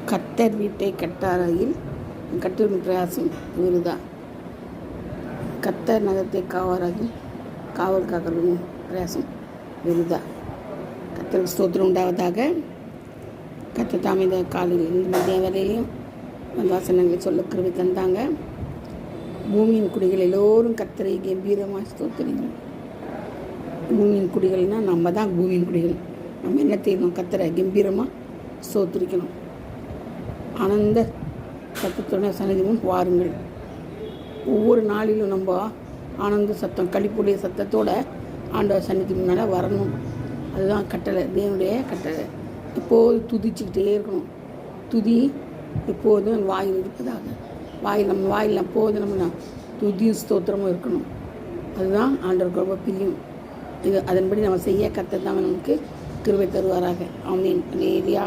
கர்த்தர் வீட்டை கட்டாராயில் கட்டும் பிரயாசம் விருதா. கர்த்தர் நகரத்தை காவல் காக்கிறதும் பிரயாசம் விருதா. கர்த்தருக்கு ஸ்தோத்திரம் உண்டாவதாக. கர்த்தர் தாமே இந்த காலையில் மதிய வேலையிலையும் வசனங்களை சொல்ல கிருபை தந்தாங்க. பூமியின் குடிகள் எல்லோரும் கர்த்தரை கம்பீரமாக ஸ்தோத்திரிங்க. பூமியின் குடிகள்னால் நம்ம தான் பூமியின் குடிகள். நம்ம என்ன செய்யணும்? கர்த்தரை கம்பீரமாக ஸ்தோத்திரிக்கணும். ஆனந்த சத்தத்துடைய சன்னதியும் வாருங்கள். ஒவ்வொரு நாளிலும் நம்ம ஆனந்த சத்தம் களிப்புடைய சத்தத்தோடு ஆண்டவர் சன்னதி முன்னால் வரணும். அதுதான் கட்டளை, தேவனுடைய கட்டளை. எப்போது துதிச்சுக்கிட்டே இருக்கணும். துதி எப்போதும் வாயில் இருப்பதாக. நம்ம வாயில் எப்போதும் நம்ம துதியும் ஸ்தோத்திரமும் இருக்கணும். அதுதான் ஆண்டவருக்கு ரொம்ப பிரியம். அதன்படி நம்ம செய்ய கர்த்தர் தான் நமக்கு கிருபை தருவாராக. ஆமென். அல்லேலூயா.